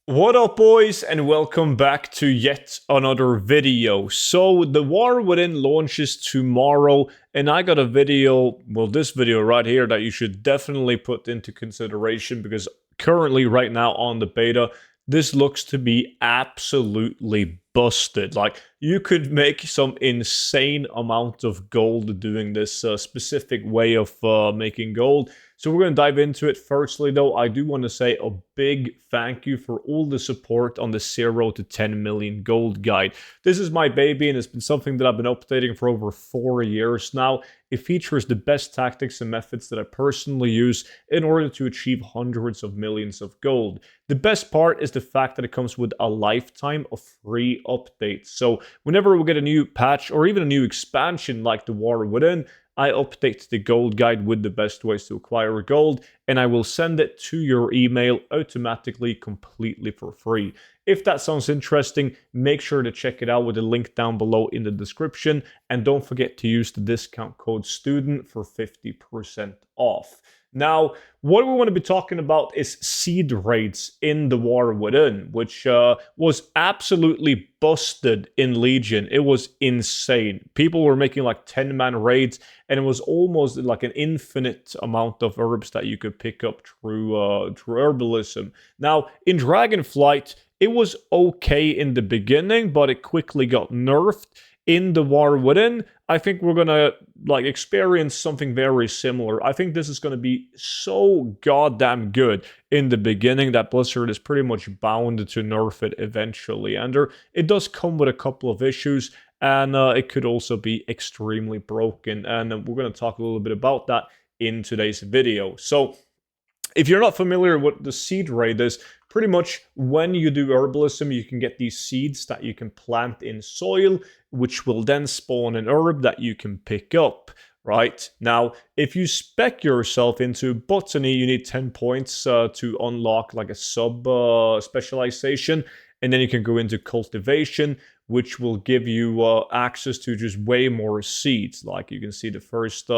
What up, boys, and welcome back to yet another video. So the War Within launches tomorrow, and I got a video, well, this video right here, that you should definitely put into consideration because currently, right now on the beta, this looks to be absolutely busted. Like, you could make some insane amount of gold doing this specific way of making gold. So we're going to dive into it. Firstly, though, I do want to say a big thank you for all the support on the 0 to 10 million gold guide. This is my baby, and it's been something that I've been updating for over 4 years now. It features the best tactics and methods that I personally use in order to achieve hundreds of millions of gold. The best part is the fact that it comes with a lifetime of free updates. So whenever we get a new patch or even a new expansion like the War Within, I update the gold guide with the best ways to acquire gold, and I will send it to your email automatically, completely for free. If that sounds interesting, make sure to check it out with the link down below in the description, and don't forget to use the discount code STUDENT for 50% off. Now, what we want to be talking about is Seedraids in the War Within, which was absolutely busted in Legion. It was insane. People were making like 10-man raids, and it was almost like an infinite amount of herbs that you could pick up through herbalism. Now, in Dragonflight, it was okay in the beginning, but it quickly got nerfed. In the War Within, I think we're gonna experience something very similar. I think this is gonna be so goddamn good in the beginning that Blizzard is pretty much bound to nerf it eventually. And it does come with a couple of issues, and it could also be extremely broken. And we're gonna talk a little bit about that in today's video. So, if you're not familiar with the Seedraid is, pretty much when you do herbalism, you can get these seeds that you can plant in soil, which will then spawn an herb that you can pick up. Right? Now, if you spec yourself into Botany, you need 10 points to unlock like a specialization, and then you can go into cultivation, which will give you access to just way more seeds. Like you can see the first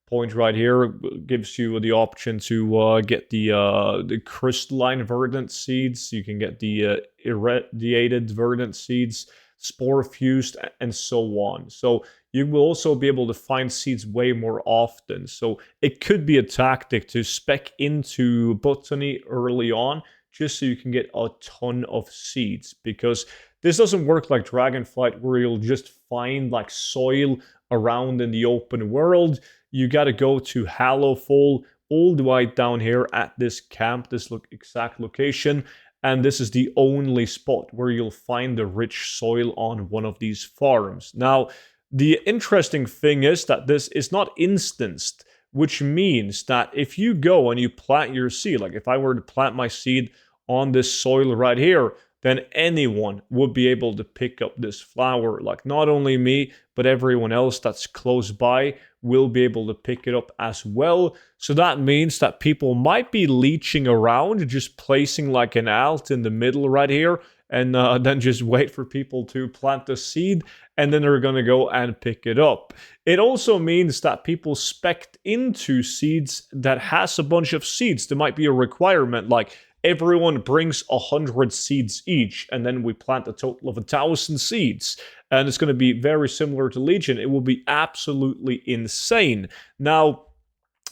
point right here gives you the option to get the crystalline verdant seeds. You can get the irradiated verdant seeds, spore fused, and so on. So you will also be able to find seeds way more often. So it could be a tactic to spec into Botany early on, just so you can get a ton of seeds, because this doesn't work like Dragonflight where you'll just find like soil around in the open world. You got to go to Hallowfall all the way down here at this camp, this exact location, and this is the only spot where you'll find the rich soil on one of these farms. Now, the interesting thing is that this is not instanced, which means that if you go and you plant your seed, like if I were to plant my seed on this soil right here, then anyone would be able to pick up this flower. Like not only me, but everyone else that's close by will be able to pick it up as well. So that means that people might be leeching around, just placing like an alt in the middle right here, and then just wait for people to plant the seed, and then they're going to go and pick it up. It also means that people spec'd into seeds that has a bunch of seeds. There might be a requirement like everyone brings 100 seeds each, and then we plant a total of 1,000 seeds. And it's going to be very similar to Legion. It will be absolutely insane. Now,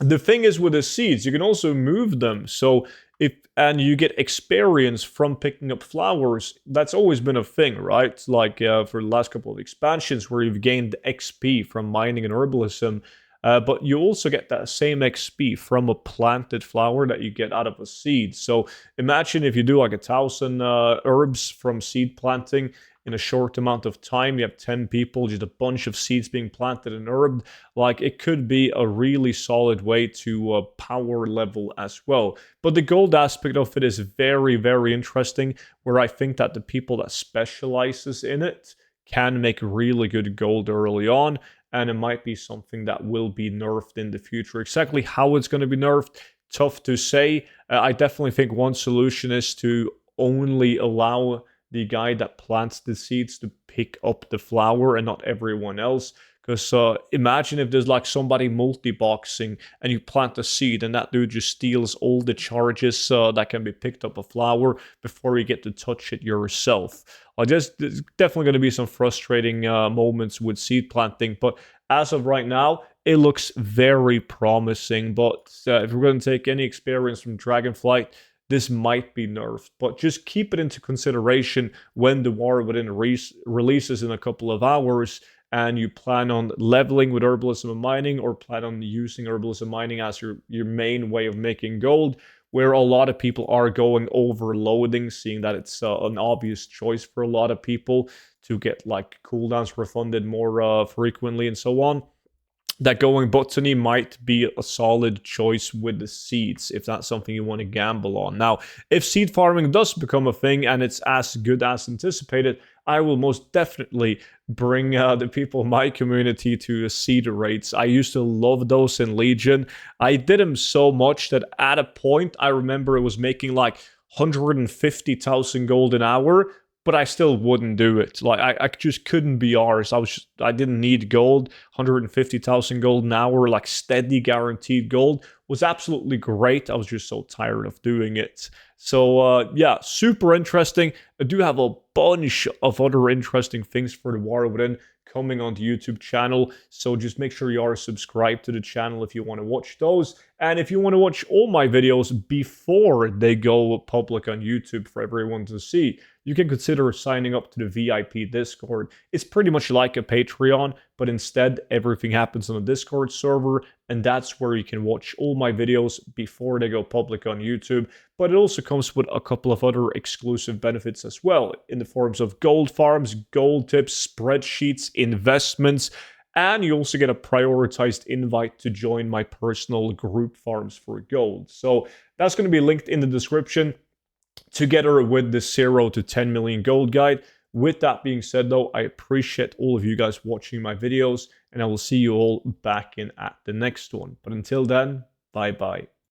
the thing is with the seeds, you can also move them. So and you get experience from picking up flowers. That's always been a thing, right? Like for the last couple of expansions where you've gained XP from mining and herbalism. But you also get that same XP from a planted flower that you get out of a seed. So imagine if you do like 1,000 herbs from seed planting in a short amount of time. You have 10 people, just a bunch of seeds being planted and herbed. Like it could be a really solid way to power level as well. But the gold aspect of it is very, very interesting, where I think that the people that specializes in it can make really good gold early on, and it might be something that will be nerfed in the future. Exactly how it's going to be nerfed, tough to say. I definitely think one solution is to only allow the guy that plants the seeds to pick up the flower and not everyone else, Because imagine if there's like somebody multi-boxing and you plant a seed and that dude just steals all the charges that can be picked up a flower before you get to touch it yourself. There's definitely going to be some frustrating moments with seed planting, but as of right now, it looks very promising. But if we're going to take any experience from Dragonflight, this might be nerfed, but just keep it into consideration when the War Within releases in a couple of hours and you plan on leveling with herbalism and mining, or plan on using herbalism and mining as your main way of making gold, where a lot of people are going overloading, seeing that it's an obvious choice for a lot of people to get like cooldowns refunded more frequently and so on. That going Botany might be a solid choice with the seeds if that's something you want to gamble on. Now, if seed farming does become a thing and it's as good as anticipated, I will most definitely bring the people in my community to Seedraids. I used to love those in Legion. I did them so much that at a point I remember it was making like 150,000 gold an hour, but I still wouldn't do it. Like I just couldn't be ours. I didn't need gold. 150,000 gold an hour, like steady guaranteed gold, was absolutely great. I was just so tired of doing it. So yeah, super interesting. I do have a bunch of other interesting things for the War Within coming on the YouTube channel, so just make sure you are subscribed to the channel if you want to watch those. And if you want to watch all my videos before they go public on YouTube for everyone to see, you can consider signing up to the VIP Discord. It's pretty much like a Patreon, but instead everything happens on the Discord server, and that's where you can watch all my videos before they go public on YouTube. But it also comes with a couple of other exclusive benefits as well, in the forms of gold farms, gold tips, spreadsheets, investments, and you also get a prioritized invite to join my personal group farms for gold. So that's going to be linked in the description, together with the 0 to 10 million gold guide. With that being said though, I appreciate all of you guys watching my videos, and I will see you all back in at the next one. But until then, bye bye.